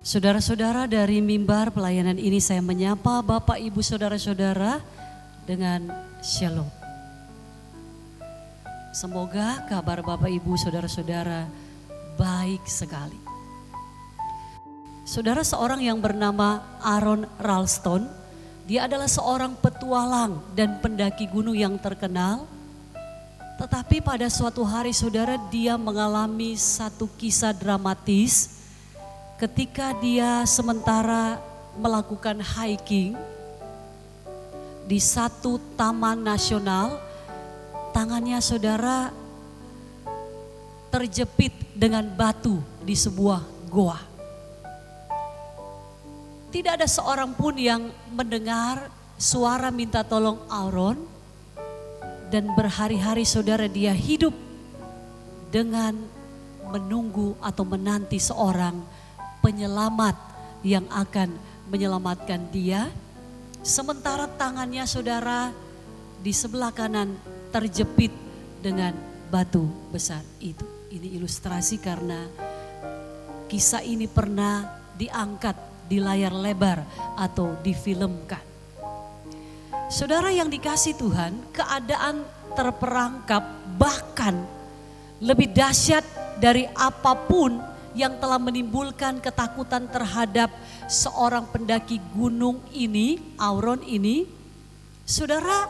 Saudara-saudara, dari mimbar pelayanan ini saya menyapa Bapak Ibu Saudara-saudara dengan Shalom. Semoga kabar Bapak Ibu Saudara-saudara baik sekali. Saudara, seorang yang bernama Aron Ralston, dia adalah seorang petualang dan pendaki gunung yang terkenal. Tetapi pada suatu hari saudara, dia mengalami satu kisah dramatis ketika dia sementara melakukan hiking di satu taman nasional. Tangannya saudara terjepit dengan batu di sebuah goa. Tidak ada seorang pun yang mendengar suara minta tolong Aron, dan berhari-hari saudara dia hidup dengan menunggu atau menanti seorang penyelamat yang akan menyelamatkan dia. Sementara tangannya saudara di sebelah kanan terjepit dengan batu besar itu. Ini ilustrasi karena kisah ini pernah diangkat di layar lebar atau difilmkan. Saudara yang dikasih Tuhan, keadaan terperangkap bahkan lebih dahsyat dari apapun yang telah menimbulkan ketakutan terhadap seorang pendaki gunung ini, Aron ini. Saudara,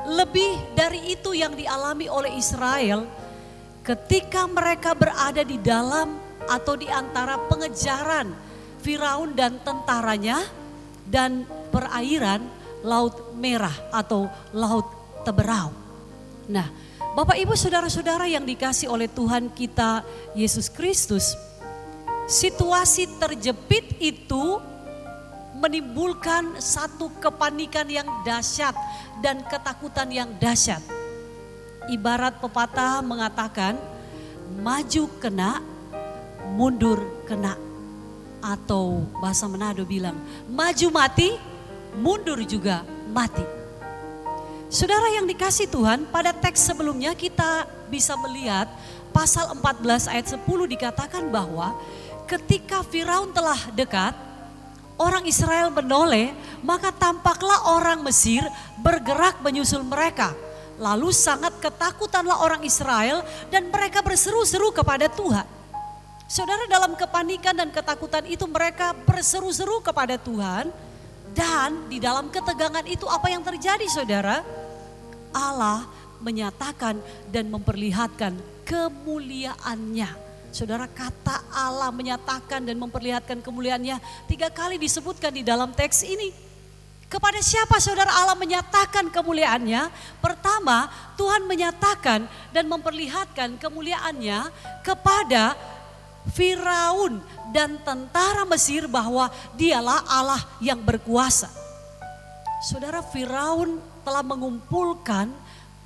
lebih dari itu yang dialami oleh Israel ketika mereka berada di dalam atau di antara pengejaran Firaun dan tentaranya dan perairan Laut Merah atau Laut Teberau. Nah, Bapak Ibu Saudara-saudara yang dikasih oleh Tuhan kita Yesus Kristus, situasi terjepit itu menimbulkan satu kepanikan yang dahsyat dan ketakutan yang dahsyat. Ibarat pepatah mengatakan, maju kena, mundur kena. Atau bahasa Manado bilang, maju mati, mundur juga mati. Saudara yang dikasih Tuhan, pada teks sebelumnya kita bisa melihat pasal 14 ayat 10 dikatakan bahwa ketika Firaun telah dekat, orang Israel menoleh, maka tampaklah orang Mesir bergerak menyusul mereka. Lalu sangat ketakutanlah orang Israel dan mereka berseru-seru kepada Tuhan. Saudara, dalam kepanikan dan ketakutan itu mereka berseru-seru kepada Tuhan. Dan di dalam ketegangan itu apa yang terjadi saudara? Allah menyatakan dan memperlihatkan kemuliaannya. Saudara, kata Allah menyatakan dan memperlihatkan kemuliaannya 3 kali disebutkan di dalam teks ini. Kepada siapa saudara Allah menyatakan kemuliaannya? Pertama, Tuhan menyatakan dan memperlihatkan kemuliaannya kepada Firaun dan tentara Mesir bahwa dialah Allah yang berkuasa. Saudara, Firaun telah mengumpulkan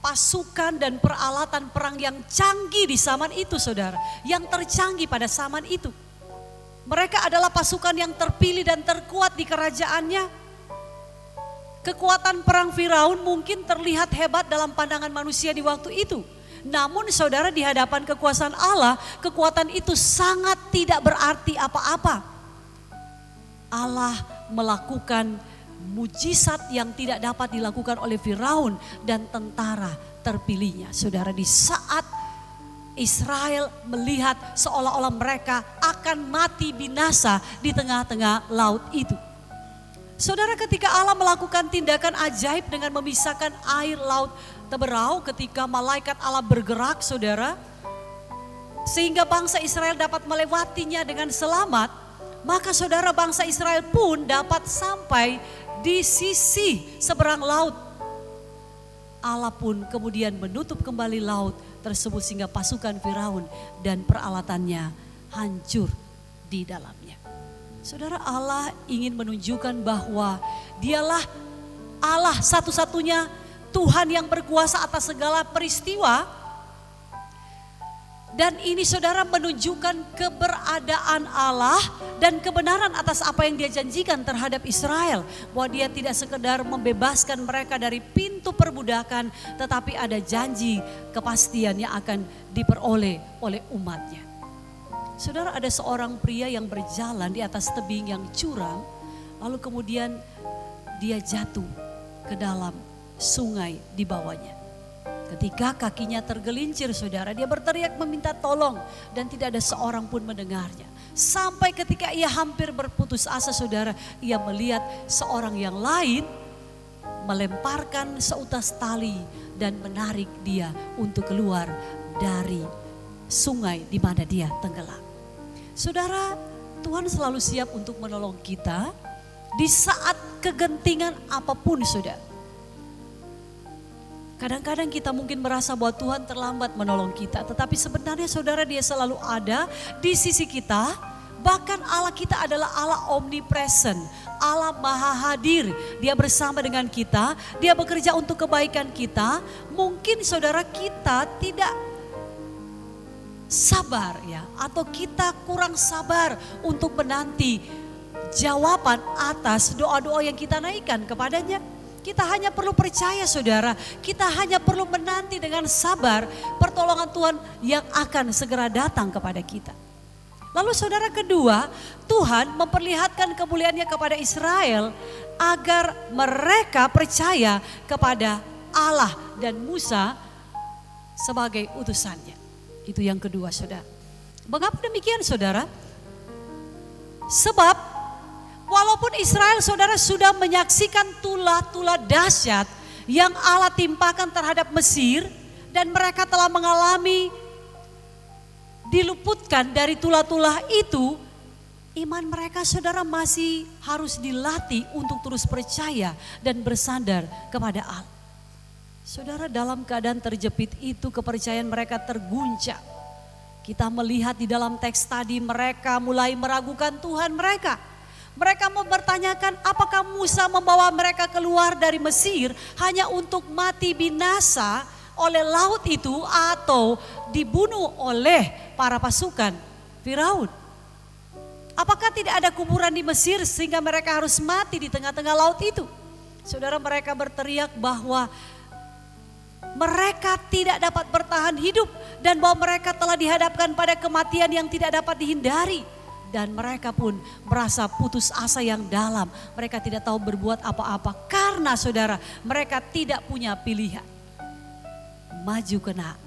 pasukan dan peralatan perang yang canggih di zaman itu saudara. Yang tercanggih pada zaman itu. Mereka adalah pasukan yang terpilih dan terkuat di kerajaannya. Kekuatan perang Firaun mungkin terlihat hebat dalam pandangan manusia di waktu itu. Namun saudara, di hadapan kekuasaan Allah, kekuatan itu sangat tidak berarti apa-apa. Allah melakukan mujizat yang tidak dapat dilakukan oleh Firaun dan tentara terpilihnya. Saudara, di saat Israel melihat seolah-olah mereka akan mati binasa di tengah-tengah laut itu. Saudara, ketika Allah melakukan tindakan ajaib dengan memisahkan air laut Teberau, ketika malaikat Allah bergerak saudara, sehingga bangsa Israel dapat melewatinya dengan selamat, maka saudara, bangsa Israel pun dapat sampai di sisi seberang laut. Allah pun kemudian menutup kembali laut tersebut sehingga pasukan Firaun dan peralatannya hancur di dalamnya. Saudara, Allah ingin menunjukkan bahwa dialah Allah satu-satunya Tuhan yang berkuasa atas segala peristiwa. Dan ini saudara menunjukkan keberadaan Allah dan kebenaran atas apa yang dia janjikan terhadap Israel. Bahwa dia tidak sekedar membebaskan mereka dari pintu perbudakan, tetapi ada janji kepastian yang akan diperoleh oleh umatnya. Saudara, ada seorang pria yang berjalan di atas tebing yang curam, lalu kemudian dia jatuh ke dalam sungai di bawahnya. Ketika kakinya tergelincir, saudara, dia berteriak meminta tolong dan tidak ada seorang pun mendengarnya. Sampai ketika ia hampir berputus asa, saudara, ia melihat seorang yang lain melemparkan seutas tali dan menarik dia untuk keluar dari sungai di mana dia tenggelam. Saudara, Tuhan selalu siap untuk menolong kita di saat kegentingan apapun, saudara. Kadang-kadang kita mungkin merasa bahwa Tuhan terlambat menolong kita, tetapi sebenarnya saudara, dia selalu ada di sisi kita. Bahkan Allah kita adalah Allah omnipresent, Allah maha hadir. Dia bersama dengan kita, dia bekerja untuk kebaikan kita. Mungkin saudara kita tidak sabar ya, atau kita kurang sabar untuk menanti jawaban atas doa-doa yang kita naikkan kepadanya. Kita hanya perlu percaya, saudara, kita hanya perlu menanti dengan sabar pertolongan Tuhan yang akan segera datang kepada kita. Lalu saudara, kedua, Tuhan memperlihatkan kemuliaannya kepada Israel agar mereka percaya kepada Allah dan Musa sebagai utusannya. Itu yang kedua, saudara. Mengapa demikian, saudara? Sebab walaupun Israel, saudara, sudah menyaksikan tulah-tulah dahsyat yang Allah timpakan terhadap Mesir, dan mereka telah mengalami diluputkan dari tulah-tulah itu, iman mereka, saudara, masih harus dilatih untuk terus percaya dan bersandar kepada Allah. Saudara, dalam keadaan terjepit itu kepercayaan mereka terguncang. Kita melihat di dalam teks tadi mereka mulai meragukan Tuhan mereka. Mereka mempertanyakan apakah Musa membawa mereka keluar dari Mesir hanya untuk mati binasa oleh laut itu atau dibunuh oleh para pasukan Firaun. Apakah tidak ada kuburan di Mesir sehingga mereka harus mati di tengah-tengah laut itu? Saudara, mereka berteriak bahwa mereka tidak dapat bertahan hidup dan bahwa mereka telah dihadapkan pada kematian yang tidak dapat dihindari. Dan mereka pun merasa putus asa yang dalam. Mereka tidak tahu berbuat apa-apa karena, saudara, mereka tidak punya pilihan. Maju kena,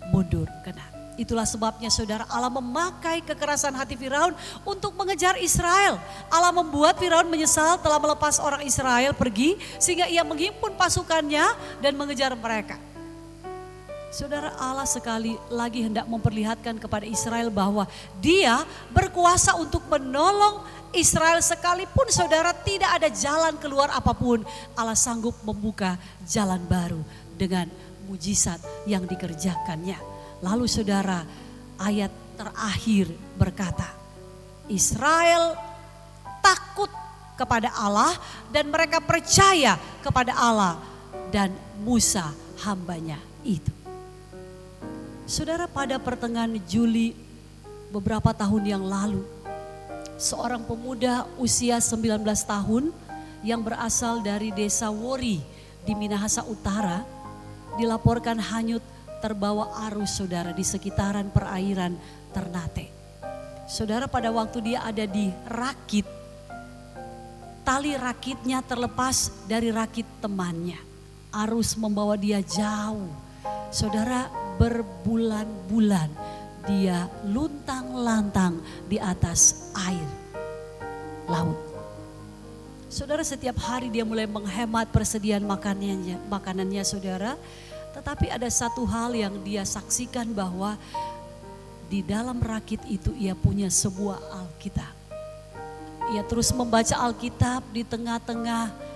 mundur kena. Itulah sebabnya, saudara, Allah memakai kekerasan hati Firaun untuk mengejar Israel. Allah membuat Firaun menyesal telah melepas orang Israel pergi sehingga ia menghimpun pasukannya dan mengejar mereka. Saudara, Allah sekali lagi hendak memperlihatkan kepada Israel bahwa Dia berkuasa untuk menolong Israel sekalipun, saudara, tidak ada jalan keluar apapun. Allah sanggup membuka jalan baru dengan mujizat yang dikerjakannya. Lalu, saudara, ayat terakhir berkata, Israel takut kepada Allah dan mereka percaya kepada Allah dan Musa hambanya itu. Saudara, pada pertengahan Juli beberapa tahun yang lalu, seorang pemuda usia 19 tahun yang berasal dari desa Wori di Minahasa Utara dilaporkan hanyut terbawa arus, saudara, di sekitaran perairan Ternate. Saudara, pada waktu dia ada di rakit, tali rakitnya terlepas dari rakit temannya. Arus membawa dia jauh. Saudara, berbulan-bulan dia luntang-lantang di atas air laut. Saudara, setiap hari dia mulai menghemat persediaan makanannya, saudara. Tetapi ada satu hal yang dia saksikan, bahwa di dalam rakit itu ia punya sebuah Alkitab. Ia terus membaca Alkitab di tengah-tengah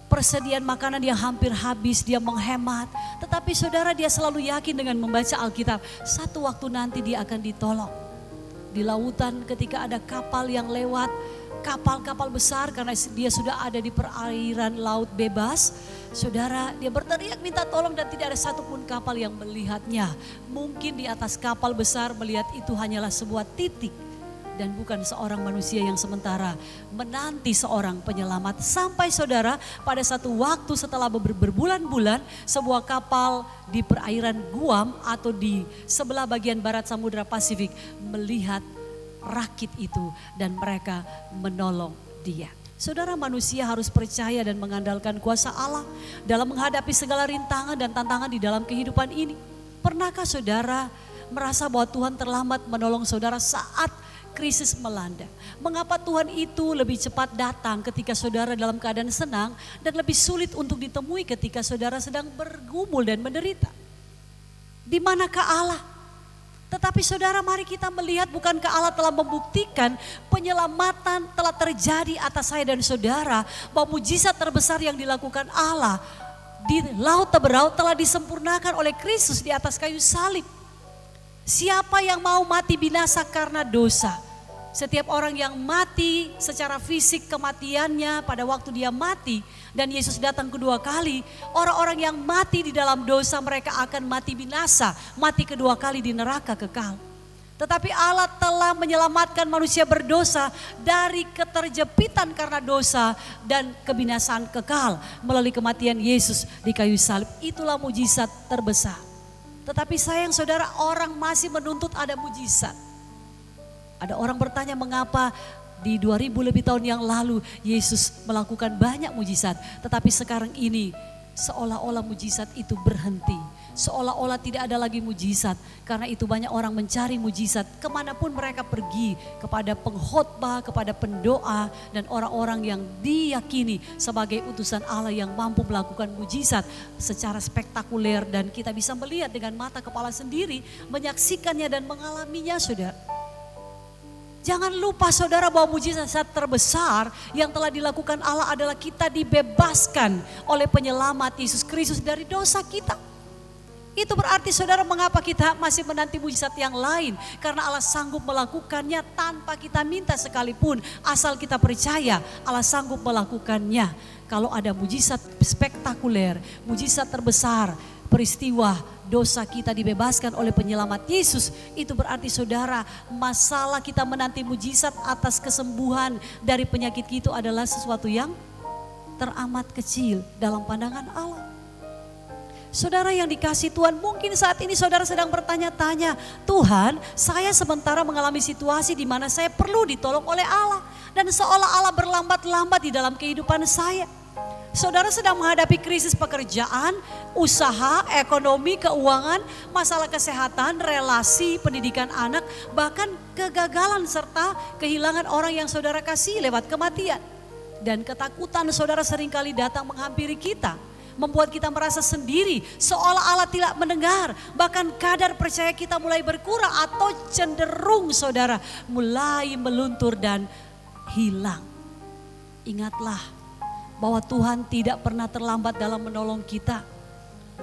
persediaan makanan yang hampir habis, dia menghemat. Tetapi saudara, dia selalu yakin dengan membaca Alkitab, satu waktu nanti dia akan ditolong. Di lautan ketika ada kapal yang lewat, kapal-kapal besar, karena dia sudah ada di perairan laut bebas. Saudara, dia berteriak minta tolong dan tidak ada satupun kapal yang melihatnya. Mungkin di atas kapal besar melihat itu hanyalah sebuah titik dan bukan seorang manusia yang sementara menanti seorang penyelamat. Sampai saudara pada satu waktu setelah berbulan-bulan sebuah kapal di perairan Guam atau di sebelah bagian barat Samudra Pasifik melihat rakit itu dan mereka menolong dia. Saudara, manusia harus percaya dan mengandalkan kuasa Allah dalam menghadapi segala rintangan dan tantangan di dalam kehidupan ini. Pernahkah saudara merasa bahwa Tuhan terlambat menolong saudara saat krisis melanda? Mengapa Tuhan itu lebih cepat datang ketika saudara dalam keadaan senang dan lebih sulit untuk ditemui ketika saudara sedang bergumul dan menderita? Di manakah Allah? Tetapi saudara, mari kita melihat, bukankah Allah telah membuktikan penyelamatan telah terjadi atas saya dan saudara, bahwa mujizat terbesar yang dilakukan Allah di Laut Teberau telah disempurnakan oleh Kristus di atas kayu salib. Siapa yang mau mati binasa karena dosa? Setiap orang yang mati secara fisik kematiannya pada waktu dia mati dan Yesus datang kedua kali, orang-orang yang mati di dalam dosa mereka akan mati binasa, mati kedua kali di neraka kekal. Tetapi Allah telah menyelamatkan manusia berdosa dari keterjepitan karena dosa dan kebinasaan kekal melalui kematian Yesus di kayu salib. Itulah mujizat terbesar. Tetapi sayang saudara, orang masih menuntut ada mujizat. Ada orang bertanya mengapa di 2000 lebih tahun yang lalu Yesus melakukan banyak mujizat. Tetapi sekarang ini seolah-olah mujizat itu berhenti. Seolah-olah tidak ada lagi mujizat. Karena itu banyak orang mencari mujizat kemanapun mereka pergi. Kepada pengkhotbah, kepada pendoa dan orang-orang yang diyakini sebagai utusan Allah yang mampu melakukan mujizat secara spektakuler. Dan kita bisa melihat dengan mata kepala sendiri, menyaksikannya dan mengalaminya saudara. Jangan lupa saudara bahwa mujizat terbesar yang telah dilakukan Allah adalah kita dibebaskan oleh penyelamat Yesus Kristus dari dosa kita. Itu berarti saudara, mengapa kita masih menanti mujizat yang lain? Karena Allah sanggup melakukannya tanpa kita minta sekalipun. Asal kita percaya Allah sanggup melakukannya. Kalau ada mujizat spektakuler, mujizat terbesar, peristiwa dosa kita dibebaskan oleh penyelamat Yesus, itu berarti saudara, masalah kita menanti mujizat atas kesembuhan dari penyakit itu adalah sesuatu yang teramat kecil dalam pandangan Allah. Saudara yang dikasihi Tuhan, mungkin saat ini saudara sedang bertanya-tanya, Tuhan, saya sementara mengalami situasi di mana saya perlu ditolong oleh Allah. Dan seolah Allah berlambat-lambat di dalam kehidupan saya. Saudara sedang menghadapi krisis pekerjaan, usaha, ekonomi, keuangan, masalah kesehatan, relasi, pendidikan anak, bahkan kegagalan serta kehilangan orang yang saudara kasih lewat kematian. Dan ketakutan saudara seringkali datang menghampiri kita, membuat kita merasa sendiri, seolah Allah tidak mendengar. Bahkan kadar percaya kita mulai berkurang atau cenderung saudara mulai meluntur dan hilang. Ingatlah bahwa Tuhan tidak pernah terlambat dalam menolong kita.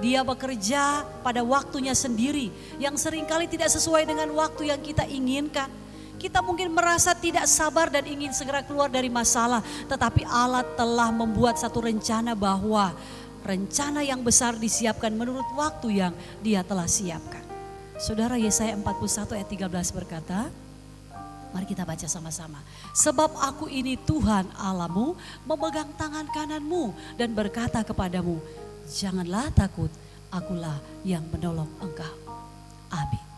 Dia bekerja pada waktunya sendiri yang seringkali tidak sesuai dengan waktu yang kita inginkan. Kita mungkin merasa tidak sabar dan ingin segera keluar dari masalah, tetapi Allah telah membuat satu rencana bahwa rencana yang besar disiapkan menurut waktu yang Dia telah siapkan. Saudara, Yesaya 41 ayat 13 berkata, mari kita baca sama-sama. Sebab aku ini Tuhan Allahmu, memegang tangan kananmu dan berkata kepadamu, janganlah takut, akulah yang menolong engkau. Amin.